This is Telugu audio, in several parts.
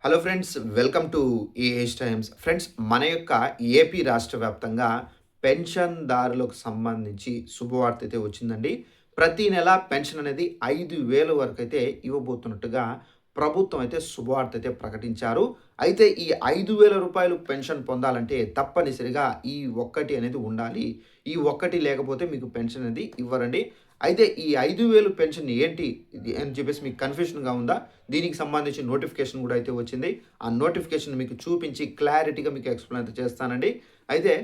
Hello friends, welcome to AH times. Friends, మన యొక్క ఏపీ రాష్ట్ర వ్యాప్తంగా పెన్షన్దారులకు సంబంధించి శుభవార్త అయితే వచ్చిందండి. ప్రతి నెల పెన్షన్ అనేది 5,000 వరకు అయితే ఇవ్వబోతున్నట్టుగా ప్రభుత్వం అయితే శుభవార్త అయితే ప్రకటించారు. అయితే ఈ 5,000 రూపాయలు పెన్షన్ పొందాలంటే తప్పనిసరిగా ఈ ఒక్కటి అనేది ఉండాలి. ఈ ఒక్కటి లేకపోతే మీకు పెన్షన్ అనేది ఇవ్వరండి. అయితే ఈ 5,000 పెన్షన్ ఏంటి ఇది అని చెప్పేసి మీకు కన్‌ఫ్యూషన్‌గా ఉందా? దీనికి సంబంధించి నోటిఫికేషన్ కూడా అయితే వచ్చింది. ఆ నోటిఫికేషన్ మీకు చూపించి క్లారిటీగా మీకు ఎక్స్‌ప్లెయిన్ అయితే చేస్తానండి. అయితే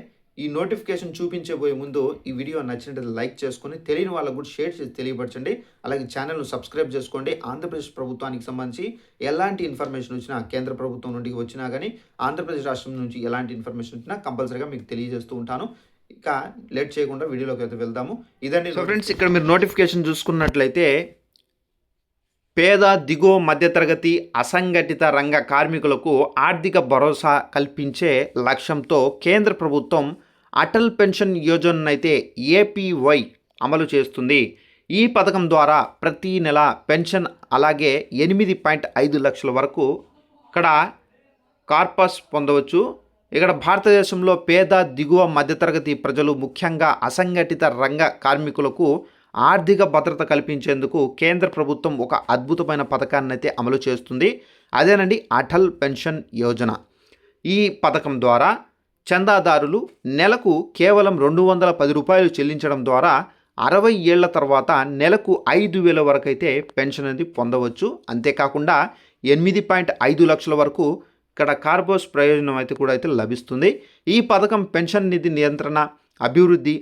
ఈ నోటిఫికేషన్ చూపించబోయే ముందు ఈ వీడియో నచ్చినట్లయితే లైక్ చేసుకొని తెలియని వాళ్ళకి కూడా షేర్ చేసి తెలియపరచండి. అలాగే ఛానెల్‌ను సబ్స్క్రైబ్ చేసుకోండి. ఆంధ్రప్రదేశ్ ప్రభుత్వానికి సంబంధించి ఎలాంటి ఇన్ఫర్మేషన్ వచ్చినా కేంద్ర ప్రభుత్వం నుండి వచ్చినా గానీ, ఆంధ్రప్రదేశ్ రాష్ట్రం నుంచి ఎలాంటి ఇన్ఫర్మేషన్ వచ్చినా కంపల్సరీగా మీకు తెలియజేస్తూ ఉంటాను. ఇక లేట్ చేయకుండా వీడియోలోకి అయితే వెళ్దాము. ఇదండి. సో ఫ్రెండ్స్, ఇక్కడ మీరు నోటిఫికేషన్ చూసుకున్నట్లయితే పేద, దిగువ మధ్యతరగతి, అసంఘటిత రంగ కార్మికులకు ఆర్థిక భరోసా కల్పించే లక్ష్యంతో కేంద్ర ప్రభుత్వం అటల్ పెన్షన్ యోజననైతే ఏపీవై అమలు చేస్తుంది. ఈ పథకం ద్వారా ప్రతి నెల పెన్షన్ అలాగే 8.5 లక్షల వరకు ఇక్కడ కార్పస్ పొందవచ్చు. ఇక్కడ భారతదేశంలో పేద, దిగువ మధ్యతరగతి ప్రజలు ముఖ్యంగా అసంఘటిత రంగ కార్మికులకు ఆర్థిక భద్రత కల్పించేందుకు కేంద్ర ప్రభుత్వం ఒక అద్భుతమైన పథకాన్ని అయితే అమలు చేస్తుంది. అదేనండి అటల్ పెన్షన్ యోజన. ఈ పథకం ద్వారా చందాదారులు నెలకు కేవలం 210 రూపాయలు చెల్లించడం ద్వారా 60 ఏళ్ల తర్వాత నెలకు 5,000 వరకు అయితే పెన్షన్ అనేది పొందవచ్చు. అంతేకాకుండా 8.5 లక్షల వరకు ఇక్కడ కార్పస్ ప్రయోజనం అయితే కూడా అయితే లభిస్తుంది. ఈ పథకం పెన్షన్ నిధి నియంత్రణ అభివృద్ధి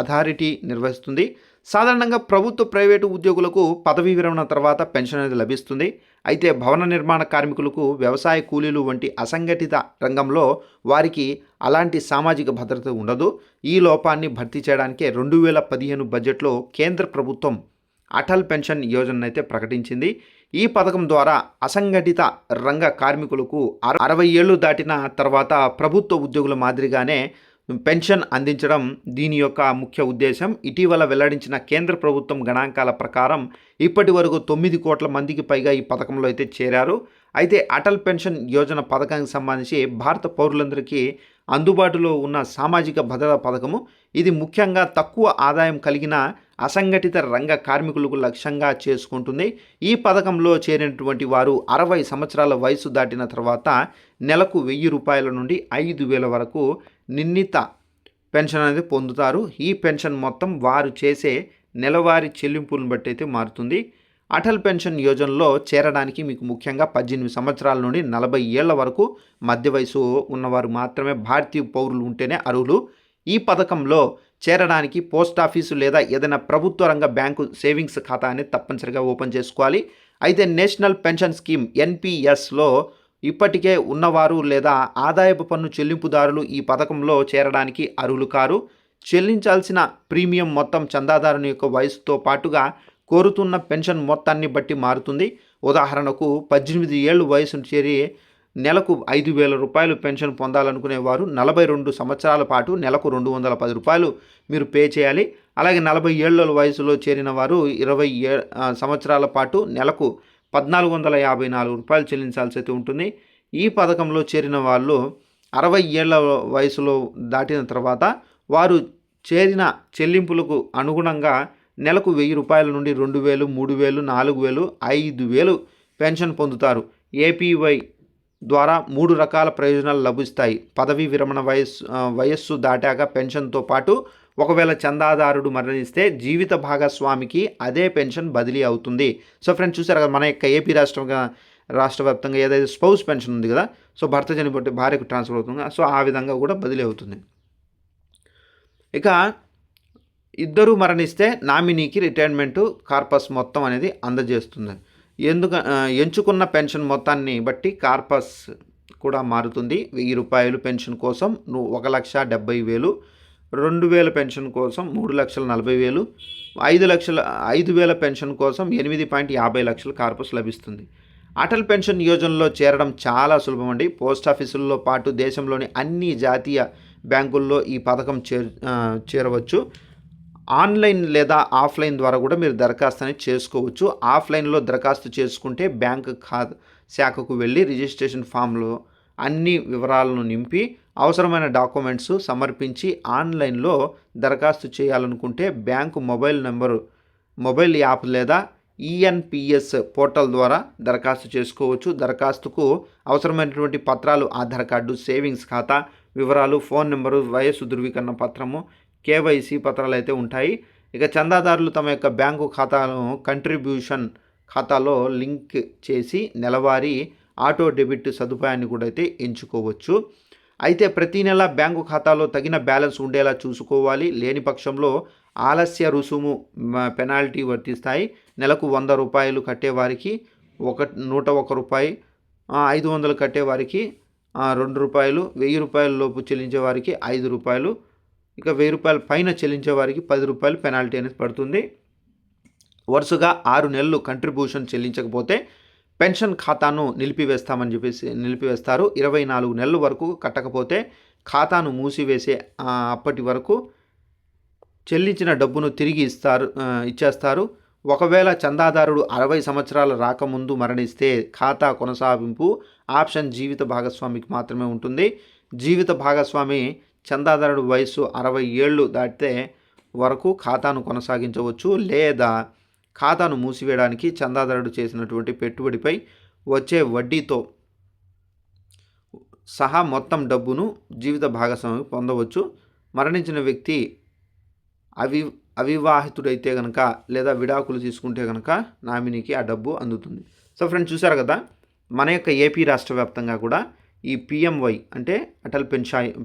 అథారిటీ నిర్వహిస్తుంది. సాధారణంగా ప్రభుత్వ ప్రైవేటు ఉద్యోగులకు పదవీ విరమణ తర్వాత పెన్షన్ అనేది లభిస్తుంది. అయితే భవన నిర్మాణ కార్మికులకు, వ్యవసాయ కూలీలు వంటి అసంఘటిత రంగంలో వారికి అలాంటి సామాజిక భద్రత ఉండదు. ఈ లోపాన్ని భర్తీ చేయడానికే 2015 బడ్జెట్లో కేంద్ర ప్రభుత్వం అటల్ పెన్షన్ యోజన అయితే ప్రకటించింది. ఈ పథకం ద్వారా అసంఘటిత రంగ కార్మికులకు 60 ఏళ్ళు దాటిన తర్వాత ప్రభుత్వ ఉద్యోగుల మాదిరిగానే పెన్షన్ అందించడం దీని యొక్క ముఖ్య ఉద్దేశం. ఇటీవల వెల్లడించిన కేంద్ర ప్రభుత్వం గణాంకాల ప్రకారం ఇప్పటి వరకు 9 కోట్ల మందికి పైగా ఈ పథకంలో అయితే చేరారు. అయితే అటల్ పెన్షన్ యోజన పథకానికి సంబంధించి భారత పౌరులందరికీ అందుబాటులో ఉన్న సామాజిక భద్రతా పథకము. ఇది ముఖ్యంగా తక్కువ ఆదాయం కలిగిన అసంఘటిత రంగ కార్మికులకు లక్ష్యంగా చేసుకుంటుంది. ఈ పథకంలో చేరినటువంటి వారు 60 సంవత్సరాల వయసు దాటిన తర్వాత నెలకు 1,000 రూపాయల నుండి 5,000 వరకు నిర్ణీత పెన్షన్ అనేది పొందుతారు. ఈ పెన్షన్ మొత్తం వారు చేసే నెలవారీ చెల్లింపులను బట్టి అయితే మారుతుంది. అటల్ పెన్షన్ యోజనలో చేరడానికి మీకు ముఖ్యంగా 18 సంవత్సరాల నుండి 40 ఏళ్ల వరకు మధ్య వయసు ఉన్నవారు మాత్రమే భారతీయ పౌరులు ఉంటేనే అర్హులు. ఈ పథకంలో చేరడానికి పోస్ట్ ఆఫీసు లేదా ఏదైనా ప్రభుత్వ రంగ బ్యాంకు సేవింగ్స్ ఖాతా అనేది తప్పనిసరిగా ఓపెన్ చేసుకోవాలి. అయితే నేషనల్ పెన్షన్ స్కీమ్ ఎన్పిఎస్లో ఇప్పటికే ఉన్నవారు లేదా ఆదాయపు పన్ను చెల్లింపుదారులు ఈ పథకంలో చేరడానికి అర్హులు కారు. చెల్లించాల్సిన ప్రీమియం మొత్తం చందాదారుని యొక్క వయసుతో పాటుగా కోరుతున్న పెన్షన్ మొత్తాన్ని బట్టి మారుతుంది. ఉదాహరణకు 18 ఏళ్ళు వయసు చేరి నెలకు 5,000 రూపాయలు పెన్షన్ పొందాలనుకునేవారు 42 సంవత్సరాల పాటు నెలకు 210 రూపాయలు మీరు పే చేయాలి. అలాగే 40 ఏళ్ళ వయసులో చేరిన వారు 20 సంవత్సరాల పాటు నెలకు 1,454 రూపాయలు చెల్లించాల్సి అయితే ఉంటుంది. ఈ పథకంలో చేరిన వాళ్ళు 60 ఏళ్ల వయసులో దాటిన తర్వాత వారు చేరిన చెల్లింపులకు అనుగుణంగా నెలకు 1,000 రూపాయల నుండి 2,000, 3,000, 4,000, 5,000 పెన్షన్ పొందుతారు. ఏపీవై ద్వారా 3 రకాల ప్రయోజనాలు లభిస్తాయి. పదవీ విరమణ వయస్సు దాటాక పెన్షన్తో పాటు ఒకవేళ చందాదారుడు మరణిస్తే జీవిత భాగస్వామికి అదే పెన్షన్ బదిలీ అవుతుంది. సో ఫ్రెండ్స్, చూసారు కదా మన యొక్క ఏపీ రాష్ట్ర వ్యాప్తంగా ఏదైతే స్పౌస్ పెన్షన్ ఉంది కదా, సో భర్త చనిపోతే భార్యకు ట్రాన్స్ఫర్ అవుతుంది. సో ఆ విధంగా కూడా బదిలీ అవుతుంది. ఇక ఇద్దరు మరణిస్తే నామినీకి రిటైర్మెంటు కార్పస్ మొత్తం అనేది అందజేస్తుంది. ఎంచుకున్న పెన్షన్ మొత్తాన్ని బట్టి కార్పస్ కూడా మారుతుంది. 1,000 రూపాయలు పెన్షన్ కోసం 1,70,000, 2,000 పెన్షన్ కోసం 3,40,000, 5,000 పెన్షన్ కోసం 8.50 లక్షల కార్పస్ లభిస్తుంది. అటల్ పెన్షన్ యోజనలో చేరడం చాలా సులభం అండి. పోస్ట్ ఆఫీసుల్లో పాటు దేశంలోని అన్ని జాతీయ బ్యాంకుల్లో ఈ పథకం చేరవచ్చు. ఆన్లైన్ లేదా ఆఫ్లైన్ ద్వారా కూడా మీరు దరఖాస్తు అనేది చేసుకోవచ్చు. ఆఫ్లైన్లో దరఖాస్తు చేసుకుంటే బ్యాంక్ శాఖకు వెళ్ళి రిజిస్ట్రేషన్ ఫామ్లో అన్ని వివరాలను నింపి అవసరమైన డాక్యుమెంట్స్ సమర్పించి ఆన్లైన్లో దరఖాస్తు చేయాలనుకుంటే బ్యాంకు మొబైల్ యాప్ లేదా ఈఎన్పిఎస్ పోర్టల్ ద్వారా దరఖాస్తు చేసుకోవచ్చు. దరఖాస్తుకు అవసరమైనటువంటి పత్రాలు ఆధార్ కార్డు, సేవింగ్స్ ఖాతా వివరాలు, ఫోన్ నెంబరు, వయస్సు ధృవీకరణ పత్రము, కేవైసీ పత్రాలు అయితే ఉంటాయి. ఇక చందాదారులు తమ యొక్క బ్యాంకు ఖాతాను కంట్రిబ్యూషన్ ఖాతాలో లింక్ చేసి నెలవారీ ఆటో డెబిట్ సదుపాయాన్ని కూడా అయితే ఎంచుకోవచ్చు. అయితే ప్రతి నెల బ్యాంకు ఖాతాలో తగిన బ్యాలెన్స్ ఉండేలా చూసుకోవాలి. లేని పక్షంలో ఆలస్య రుసుము పెనాల్టీ వర్తిస్తాయి. నెలకు రూ. 100 కట్టేవారికి 101 రూపాయి, 500 కట్టేవారికి రూ. 2, రూ. 1000 లోపు చెల్లించే వారికి రూ. 5, ఇక రూ. 1000 పైన చెల్లించే వారికి రూ. 10 పెనాల్టీ అనేది పడుతుంది. వరుసగా 6 నెలలు కంట్రిబ్యూషన్ చెల్లించకపోతే పెన్షన్ ఖాతాను నిలిపివేస్తారు. 24 నెలల వరకు కట్టకపోతే ఖాతాను మూసివేసే అప్పటి వరకు చెల్లించిన డబ్బును తిరిగి ఇచ్చేస్తారు. ఒకవేళ చందాదారుడు 60 సంవత్సరాల రాకముందు మరణిస్తే ఖాతా కొనసాగింపు ఆప్షన్ జీవిత భాగస్వామికి మాత్రమే ఉంటుంది. జీవిత భాగస్వామి చందాదారుడు వయస్సు 60 ఏళ్ళు దాటితే వరకు ఖాతాను కొనసాగించవచ్చు. లేదా ఖాతాను మూసివేయడానికి చందాదారుడు చేసినటువంటి పెట్టుబడిపై వచ్చే వడ్డీతో సహా మొత్తం డబ్బును జీవిత భాగస్వామి పొందవచ్చు. మరణించిన వ్యక్తి అవివాహితుడైతే కనుక లేదా విడాకులు తీసుకుంటే కనుక నామినీకి ఆ డబ్బు అందుతుంది. సో ఫ్రెండ్స్, చూసారు కదా, మన యొక్క ఏపీ రాష్ట్ర వ్యాప్తంగా కూడా ఈ పిఎంవై అంటే అటల్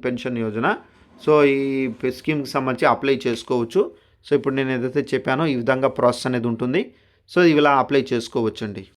పెన్షన్ యోజన, సో ఈ స్కీమ్కి సంబంధించి అప్లై చేసుకోవచ్చు. సో ఇప్పుడు నేను ఏదైతే చెప్పానో ఈ విధంగా ప్రాసెస్ అనేది ఉంటుంది. సో ఇలా అప్లై చేసుకోవచ్చండి.